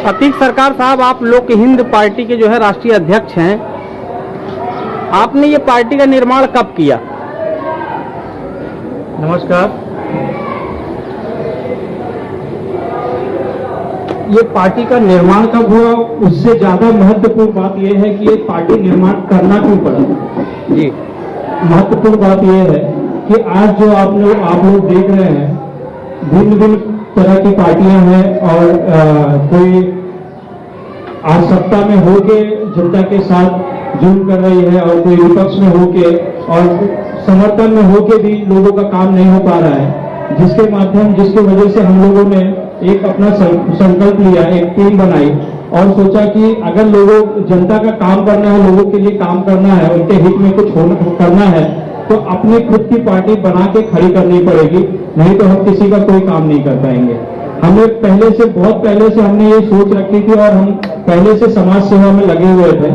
अतीक सरकार साहब, आप लोक हिंद पार्टी के जो है राष्ट्रीय अध्यक्ष हैं। आपने ये पार्टी का निर्माण कब किया? नमस्कार। ये पार्टी का निर्माण कब हुआ, उससे ज्यादा महत्वपूर्ण बात यह है कि ये पार्टी निर्माण करना क्यों पड़ा। जी, महत्वपूर्ण बात यह है कि आज जो आप लोग देख रहे हैं, भिन्न भिन्न तरह की पार्टियां हैं और कोई आज सत्ता में होके जनता के साथ जुल्म कर रही है और कोई विपक्ष में होके और समर्थन में होके भी लोगों का काम नहीं हो पा रहा है, जिसके वजह से हम लोगों ने एक अपना संकल्प लिया, एक टीम बनाई और सोचा कि अगर जनता का काम करना है, लोगों के लिए काम करना है, उनके हित में कुछ करना है तो अपनी खुद की पार्टी बना के खड़ी करनी पड़ेगी, नहीं तो हम किसी का कोई काम नहीं कर पाएंगे। बहुत पहले से हमने ये सोच रखी थी और हम पहले से समाज सेवा में लगे हुए थे,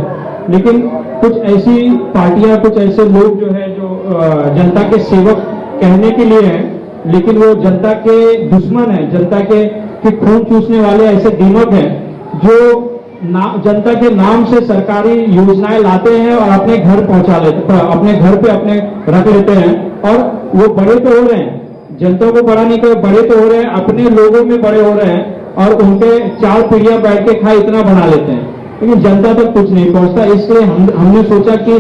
लेकिन कुछ ऐसी पार्टियां, कुछ ऐसे लोग जो है जो जनता के सेवक कहने के लिए हैं, लेकिन वो जनता के दुश्मन है, जनता के खून चूसने वाले ऐसे दीमक हैं जो जनता के नाम से सरकारी योजनाएं लाते हैं और अपने घर पहुंचा लेते, अपने घर पे अपने रख लेते हैं और वो बड़े तो हो रहे हैं, जनता को बड़ा नहीं कर, बड़े तो हो रहे हैं, अपने लोगों में बड़े हो रहे हैं और उनके 4 पीढ़ियां बैठ के खाए इतना बना लेते हैं, लेकिन जनता तक कुछ नहीं पहुंचता। इसलिए हमने सोचा कि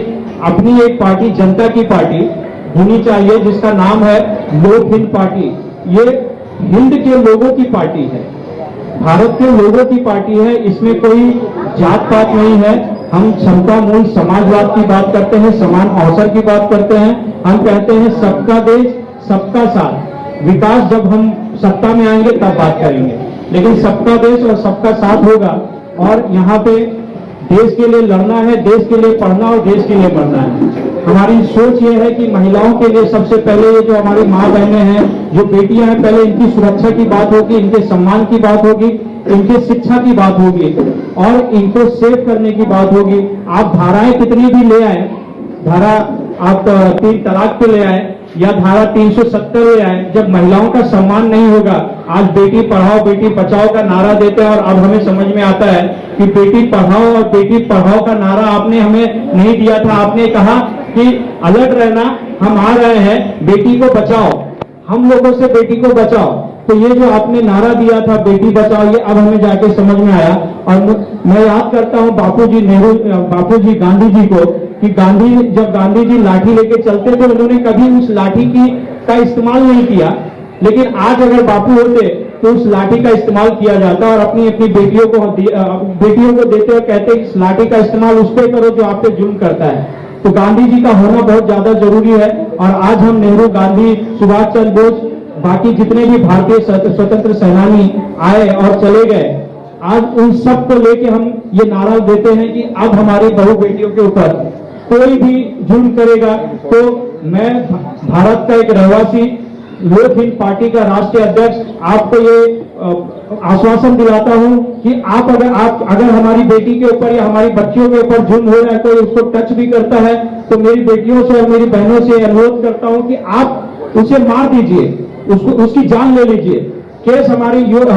अपनी एक पार्टी, जनता की पार्टी होनी चाहिए जिसका नाम है लोक हिंद पार्टी। ये हिंद के लोगों की पार्टी है, भारत के लोगों की पार्टी है, इसमें कोई जात पात नहीं है। हम समता मूल समाजवाद की बात करते हैं, समान अवसर की बात करते हैं। हम कहते हैं सबका देश सबका साथ। विकास जब हम सत्ता में आएंगे तब बात करेंगे, लेकिन सबका देश और सबका साथ होगा और यहाँ पे देश के लिए लड़ना है, देश के लिए पढ़ना और देश के लिए मरना है। हमारी सोच ये है कि महिलाओं के लिए सबसे पहले ये जो हमारी माँ बहनें हैं, जो बेटियां हैं, पहले इनकी सुरक्षा की बात होगी, इनके सम्मान की बात होगी, इनके शिक्षा की बात होगी और इनको सेव करने की बात होगी। आप धाराएं कितनी भी ले आए, धारा आप 3 तलाक पे ले आए या धारा 370 ले आए, जब महिलाओं का सम्मान नहीं होगा, आज बेटी पढ़ाओ बेटी बचाओ का नारा देते हैं और अब हमें समझ में आता है कि बेटी पढ़ाओ और बेटी पढ़ाओ का नारा आपने हमें नहीं दिया था। आपने कहा कि अलर्ट रहना, हम आ रहे हैं, बेटी को बचाओ, हम लोगों से बेटी को बचाओ। तो ये जो आपने नारा दिया था बेटी बचाओ, ये अब हमें जाके समझ में आया। और मैं याद करता हूँ बापूजी गांधी जी को, कि जब गांधी जी लाठी लेके चलते थे, उन्होंने कभी उस लाठी का इस्तेमाल नहीं किया, लेकिन आज अगर बापू होते तो उस लाठी का इस्तेमाल किया जाता और अपनी बेटियों को देते और कहते इस लाठी का इस्तेमाल उस पर करो जो आप पे जुल्म करता है। तो गांधी जी का होना बहुत ज्यादा जरूरी है। और आज हम नेहरू, गांधी, सुभाष चंद्र बोस, बाकी जितने भी भारतीय स्वतंत्र सेनानी आए और चले गए, आज उन सब को लेके हम ये नारा देते हैं कि अब हमारी बहू बेटियों के ऊपर कोई भी जुल्म करेगा तो मैं भारत का एक रहवासी, लोक हिंद पार्टी का राष्ट्रीय अध्यक्ष आपको ये आश्वासन दिलाता हूं कि अगर हमारी बेटी के ऊपर या हमारी बच्चियों के ऊपर जुल्म हो रहा है, कोई उसको टच भी करता है, तो मेरी बेटियों से और मेरी बहनों से अनुरोध करता हूं कि आप उसे मार दीजिए, उसकी जान ले लीजिए। केस हमारी लोक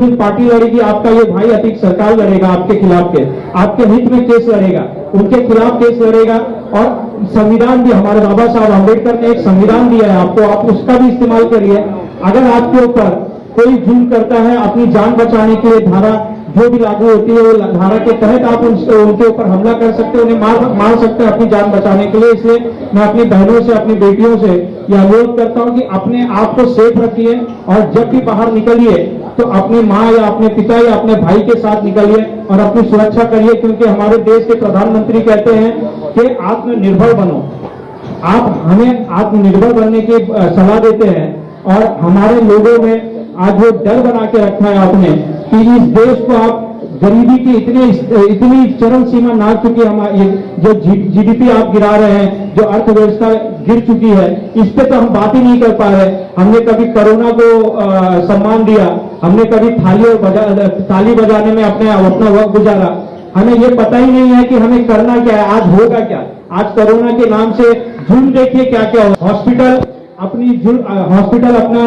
हिंद पार्टी लड़ेगी, आपका ये भाई अतीक सरकार लड़ेगा आपके खिलाफ आपके हित में केस लड़ेगा, उनके खिलाफ केस लड़ेगा। और संविधान भी, हमारे बाबा साहब अम्बेडकर ने एक संविधान दिया है आपको, आप उसका भी इस्तेमाल करिए। अगर आपके ऊपर कोई जुल्म करता है, अपनी जान बचाने के लिए धारा जो भी लागू होती है, वो धारा के तहत आप उनके ऊपर हमला कर सकते हैं, उन्हें मार सकते हैं अपनी जान बचाने के लिए। इसलिए मैं अपनी बहनों से, अपनी बेटियों से यह अनुरोध करता हूं कि अपने आप को सेफ रखिए और जब भी बाहर निकलिए तो अपनी माँ या अपने पिता या अपने भाई के साथ निकलिए और अपनी सुरक्षा करिए, क्योंकि हमारे देश के प्रधानमंत्री कहते हैं कि आत्मनिर्भर बनो। आप हमें आत्मनिर्भर बनने की सलाह देते हैं और हमारे लोगों में आज वो डर बना के रखा है आपने कि इस देश को आप गरीबी की इतनी चरम सीमा नाप चुकी है, जो जीडीपी आप गिरा रहे हैं, जो अर्थव्यवस्था गिर चुकी है, इस पे तो हम बात ही नहीं कर पा रहे। हमने कभी कोरोना को सम्मान दिया, हमने कभी ताली बजाने में अपना वक्त गुजारा, हमें ये पता ही नहीं है कि हमें करना क्या है, आज होगा क्या। आज कोरोना के नाम से जुल्म देखिए क्या क्या हो। हॉस्पिटल अपना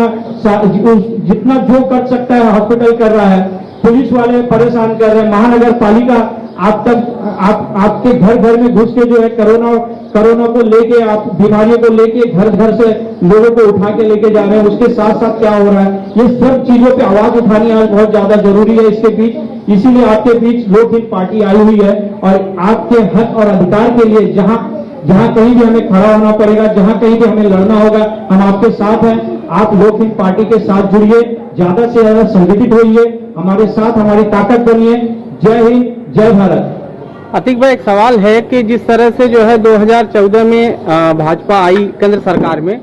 जितना जो कर सकता है हॉस्पिटल कर रहा है, पुलिस वाले परेशान कर रहे हैं, महानगर पालिका आपके घर घर में घुस के जो है कोरोना को लेके, आप बीमारियों को लेके घर घर से लोगों को उठा के लेके जा रहे हैं। उसके साथ साथ क्या हो रहा है, ये सब चीजों पे आवाज उठानी आज बहुत ज्यादा जरूरी है इसके बीच। इसीलिए आपके बीच लोक हित पार्टी आई हुई है और आपके हक और अधिकार के लिए जहां कहीं भी हमें खड़ा होना पड़ेगा, जहां कहीं भी हमें लड़ना होगा, हम आपके साथ हैं। आप लोक हित पार्टी के साथ जुड़िए, ज्यादा से ज्यादा संगठित होइए, हमारे साथ हमारी ताकत बनिए। जय हिंद, जय भारत। अतीक भाई, एक सवाल है कि जिस तरह से जो है 2014 में भाजपा आई केंद्र सरकार में,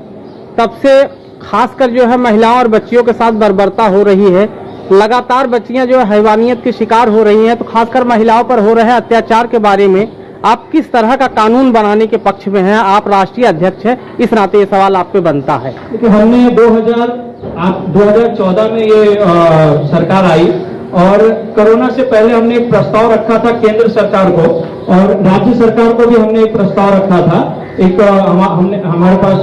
तब से खासकर जो है महिलाओं और बच्चियों के साथ बर्बरता हो रही है। लगातार बच्चियां जो है हैवानियत के शिकार हो रही हैं। तो खासकर महिलाओं पर हो रहे अत्याचार के बारे में आप किस तरह का कानून बनाने के पक्ष में हैं? आप राष्ट्रीय अध्यक्ष हैं, इस नाते ये सवाल आप पे बनता है। देखिए, हमने 2014 में ये सरकार आई और कोरोना से पहले हमने एक प्रस्ताव रखा था केंद्र सरकार को, और राज्य सरकार को भी हमने एक प्रस्ताव रखा था। एक हमने हमारे पास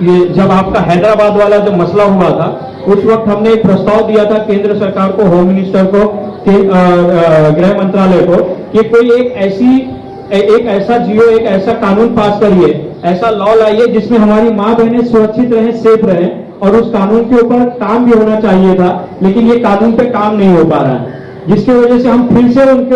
ये जब आपका हैदराबाद वाला जो मसला हुआ था, उस वक्त हमने एक प्रस्ताव दिया था केंद्र सरकार को, होम मिनिस्टर को, गृह मंत्रालय को, कि कोई एक ऐसा कानून पास करिए, ऐसा लॉ लाइए जिसमें हमारी माँ बहनें सुरक्षित रहें, सेफ रहें। और उस कानून के ऊपर काम भी होना चाहिए था, लेकिन ये कानून पे काम नहीं हो पा रहा है, जिसकी वजह से हम फिर से उनके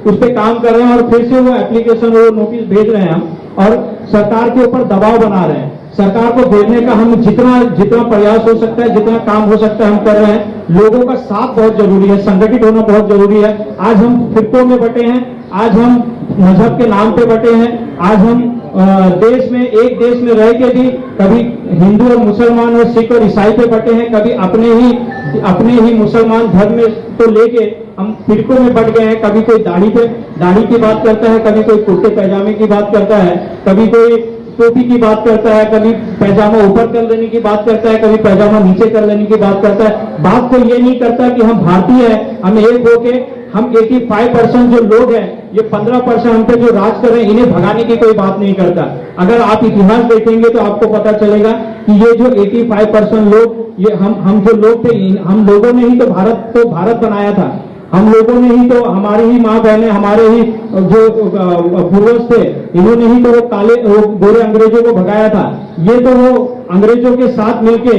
उस पे काम कर रहे हैं और फिर से वो एप्लीकेशन, वो नोटिस भेज रहे हैं हम, और सरकार के ऊपर दबाव बना रहे हैं। सरकार को भेजने का हम जितना प्रयास हो सकता है, जितना काम हो सकता है, हम कर रहे हैं। लोगों का साथ बहुत जरूरी है, संगठित होना बहुत जरूरी है। आज हम फिरकों में बटे हैं, आज हम मजहब के नाम पे बटे हैं, आज हम एक देश में रह के भी कभी हिंदू और मुसलमान और सिख और ईसाई पे बटे हैं, कभी अपने ही मुसलमान धर्म में तो लेके हम फिरकों में बट गए हैं। कभी कोई दाढ़ी की बात करता है, कभी कोई कुर्ते पैजामे की बात करता है, कभी कोई टोपी की बात करता है, कभी पैजामा ऊपर कर लेने की बात करता है, कभी पैजामा नीचे कर लेने की बात करता है। बात तो ये नहीं करता कि हम भारतीय हैं, हम एक होके, हम 85% जो लोग हैं, ये 15% हम पे जो राज कर रहे हैं, इन्हें भगाने की कोई बात नहीं करता। अगर आप इतिहास देखेंगे तो आपको पता चलेगा कि ये जो 85% लोग, ये हम जो लोग थे, हम लोगों ने ही तो भारत बनाया था। हम लोगों ने ही तो, हमारी ही माँ बहनें, हमारे ही जो पूर्वज थे, इन्होंने ही तो वो गोरे अंग्रेजों को भगाया था। ये तो वो अंग्रेजों के साथ मिलके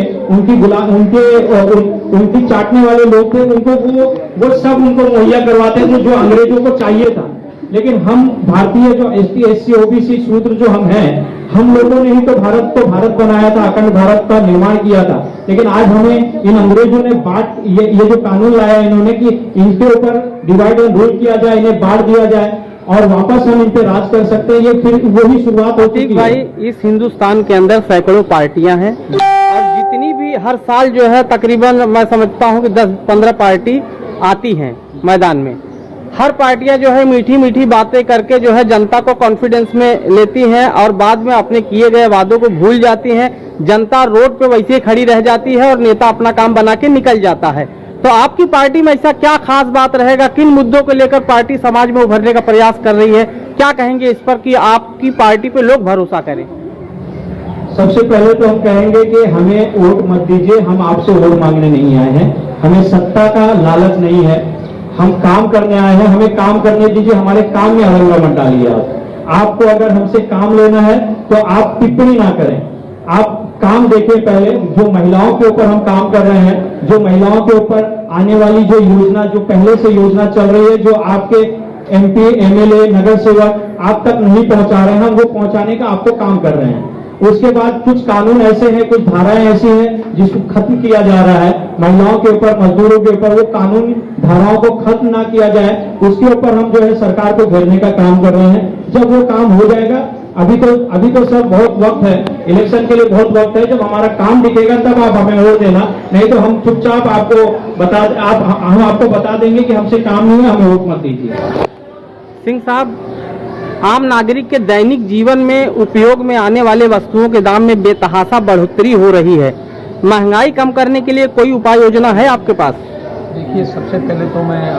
उनकी चाटने वाले लोग थे, उनको वो सब उनको मुहैया करवाते थे जो अंग्रेजों को चाहिए था। लेकिन हम भारतीय जो ST SC OBC शूद्र जो हम हैं, हम लोगों ने ही तो भारत बनाया था, अखंड भारत का निर्माण किया था। लेकिन आज हमें इन अंग्रेजों ने ये जो कानून लाया इन्होंने कि इनके ऊपर डिवाइड एंड रूल किया जाए, इन्हें बांट दिया जाए और वापस हम इन पे राज कर सकते हैं, ये फिर वही शुरुआत होती है। भाई, इस हिंदुस्तान के अंदर सैकड़ों पार्टियां हैं और जितनी भी हर साल जो है तकरीबन मैं समझता हूं कि 10-15 पार्टी आती हैं मैदान में। हर पार्टियां जो है मीठी मीठी बातें करके जो है जनता को कॉन्फिडेंस में लेती हैं और बाद में अपने किए गए वादों को भूल जाती हैं। जनता रोड पे वैसे खड़ी रह जाती है और नेता अपना काम बना के निकल जाता है। तो आपकी पार्टी में ऐसा क्या खास बात रहेगा? किन मुद्दों को लेकर पार्टी समाज में उभरने का प्रयास कर रही है? क्या कहेंगे इस पर कि आपकी पार्टी पे लोग भरोसा करें? सबसे पहले तो हम कहेंगे कि हमें वोट मत दीजिए, हम आपसे वोट मांगने नहीं आए हैं, हमें सत्ता का लालच नहीं है, हम काम करने आए हैं, हमें काम करने दीजिए, हमारे काम में अड़ंगा मत डालिए। आपको अगर हमसे काम लेना है तो आप टिप्पणी ना करें, आप काम देखें पहले। जो महिलाओं के ऊपर हम काम कर रहे हैं, जो महिलाओं के ऊपर आने वाली जो योजना, जो पहले से योजना चल रही है, जो आपके MP MLA नगर सेवक आप तक नहीं पहुंचा रहे हैं, हम वो पहुंचाने का आपको काम कर रहे हैं। उसके बाद कुछ कानून ऐसे हैं, कुछ धाराएं ऐसी हैं जिसको खत्म किया जा रहा है महिलाओं के ऊपर, मजदूरों के ऊपर। वो कानून धाराओं को खत्म ना किया जाए, उसके ऊपर हम जो है सरकार को घेरने का काम कर रहे हैं। जब वो काम हो जाएगा, अभी तो सर बहुत वक्त है, इलेक्शन के लिए बहुत वक्त है। जब हमारा काम दिखेगा तब आप हमें वोट देना, नहीं तो हम चुपचाप हम आपको बता देंगे कि हमसे काम नहीं है, हमें वोट मत दीजिए। सिंह साहब, आम नागरिक के दैनिक जीवन में उपयोग में आने वाले वस्तुओं के दाम में बेतहाशा बढ़ोतरी हो रही है। महंगाई कम करने के लिए कोई उपाय योजना है आपके पास? देखिए, सबसे पहले तो मैं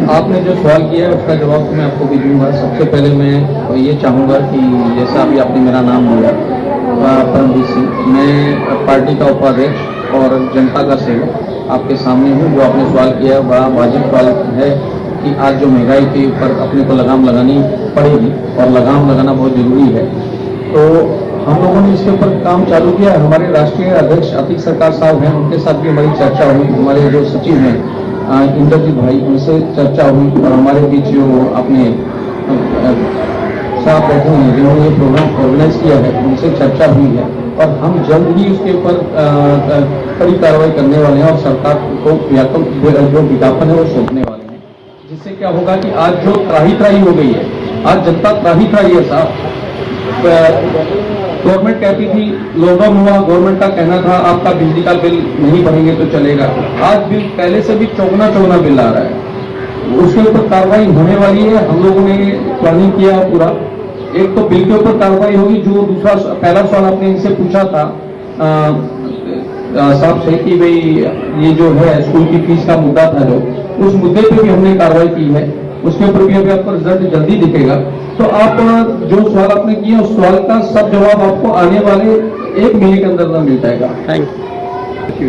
आपने जो सवाल किया है उसका जवाब तो मैं आपको भी दूंगा। सबसे पहले मैं ये चाहूँगा कि जैसा अभी आपने मेरा नाम लिया, परमवीर सिंह, मैं पार्टी का उपाध्यक्ष और जनता का सेवक आपके सामने हूँ। जो आपने सवाल किया बड़ा वाजिब सवाल है कि आज जो महंगाई के ऊपर अपने को लगाम लगानी पड़ेगी और लगाम लगाना बहुत जरूरी है, तो हम लोगों ने इसके ऊपर काम चालू किया। हमारे राष्ट्रीय अध्यक्ष अतीक सरकार साहब हैं, उनके साथ भी हमारी चर्चा हुई। हमारे जो सचिव हैं इंद्रजीत भाई, उनसे चर्चा हुई और हमारे बीच जो अपने साहब बैठे हैं जिन्होंने ये प्रोग्राम ऑर्गेनाइज किया है, उनसे चर्चा हुई है और हम जल्द ही उसके ऊपर कड़ी कार्रवाई करने वाले हैं और सरकार को जो विज्ञापन है वो सौंपने वाले हैं। जिससे क्या होगा कि आज जो त्राही त्राही हो गई है, आज जनता त्राही त्राही है साहब। गवर्नमेंट कहती थी लॉकडाउन हुआ, गवर्नमेंट का कहना था आपका बिजली का बिल नहीं भरेंगे तो चलेगा। आज बिल पहले से भी चौगुना बिल आ रहा है, उसके ऊपर कार्रवाई होने वाली है। हम लोगों ने प्लानिंग किया पूरा। एक तो बिल के ऊपर कार्रवाई होगी। जो दूसरा पहला सवाल आपने इनसे पूछा था साहब से कि भाई ये जो है स्कूल की फीस का मुद्दा था, जो उस मुद्दे पे भी हमने कार्रवाई की है, उसके ऊपर भी अभी आपको रिजल्ट जल्दी दिखेगा। तो आप जो सवाल आपने किया उस सवाल का सब जवाब आपको आने वाले 1 महीने के अंदर मिल जाएगा। Thank you.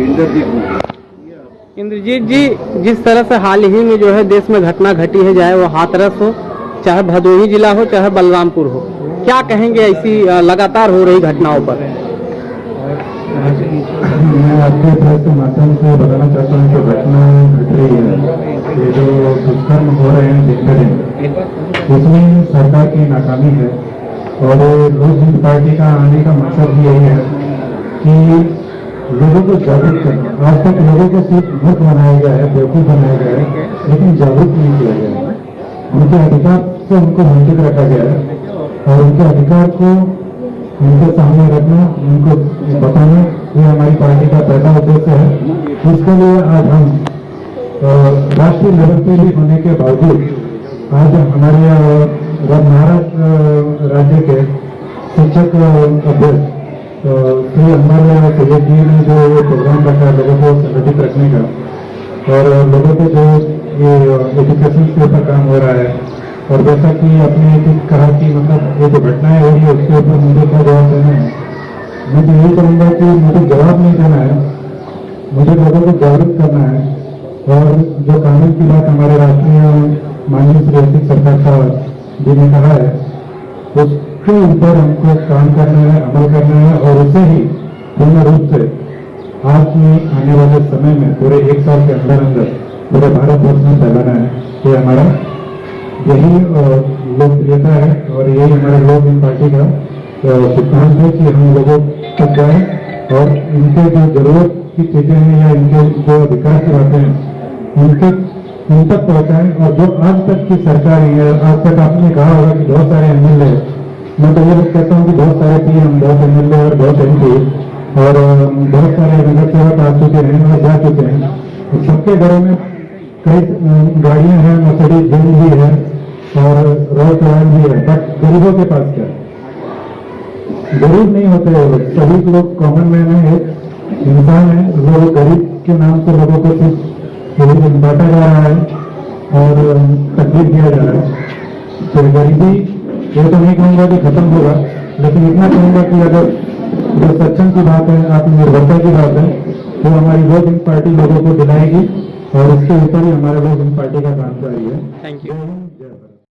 इंद्रजीत जी, जिस तरह से हाल ही में जो है देश में घटना घटी है, चाहे वो हाथरस हो, चाहे भदोही जिला हो, चाहे बलरामपुर हो, क्या कहेंगे ऐसी लगातार हो रही घटनाओं पर? मैं आपके तरफ से माध्यम से बताना चाहता हूँ कि घटना घट रही है, ये जो दुष्कर्म हो रहे हैं दिन ब दिन, इसमें सरकार की नाकामी है। और लोक जनता पार्टी का आने का मकसद भी यही है कि लोगों को जागरूक करना। आज तक लोगों को सिर्फ मूर्ख बनाया गया है, बेवकूफ बनाया गया है, लेकिन जागरूक नहीं किया गया है। उनके अधिकार से उनको वंचित रखा गया है और उनके अधिकार को उनके सामने रखना, उनको बताना, ये हमारी पार्टी का पहला उद्देश्य है। इसके लिए आज हम राष्ट्रीय लेवल पे भी होने के बावजूद आज हमारे महाराष्ट्र राज्य के शिक्षक अध्यक्ष श्री हमारे सैयद जी ने जो ये प्रोग्राम रखा है लोगों को संगठित रखने का, और लोगों को जो ये एजुकेशन के ऊपर काम हो रहा है, और जैसा कि आपने कहा कि मतलब ये जो घटनाएं हो रही है उसके ऊपर मुझे क्या जवाब देना है, मैं तो यही कहूँगा कि मुझे जवाब नहीं देना है, मुझे लोगों को जागरूक करना है। और जो कानून की बात हमारे राष्ट्रीय माननीय श्री अतीक सरकार साहब जी ने कहा है, उसके ऊपर हमको काम करना है, अमल करना है और उसे ही पूर्ण रूप से आज में आने वाले समय में पूरे 1 साल के अंदर पूरे भारतवर्ष में फैलाना है। ये हमारा यही लोकप्रियता है और यही हमारे लोक जनता पार्टी का सिद्धांत है कि हम लोगों तक जाए और इनके जो जरूरत की चीजें हैं या इनके जो अधिकार की बातें हैं उन तक पहुंचाएं। और जो आज तक की सरकार है, आज तक आपने कहा होगा कि बहुत सारे एमएलए, मैं तो ये कहता हूँ कि बहुत सारे पीएम, बहुत एमएलए और बहुत एमपी और बहुत सारे नगर सेवक आ चुके हैं और जा चुके हैं। सबके घरों में कई गाड़ियां हैं, मर्सिडीज बेंज भी है और रोल्स रॉयस भी है, बट गरीबों के पास क्या है? गरीब नहीं होते वो लोग, सभी लोग कॉमन मैन है, एक इंसान है। लोग गरीब के नाम से लोगों को सिर्फ बांटा जा रहा है और तकलीफ दिया जा रहा है। तो गरीबी ये तो नहीं कहूँगा कि खत्म होगा, लेकिन इतना कहूँगा कि अगर जो सक्षम की बात है, आत्मनिर्भरता की बात है, तो हमारी लोक जनता पार्टी लोगों को दिलाएगी और इसके ऊपर ही हमारा लोक जनता पार्टी का काम जारी है। Thank you.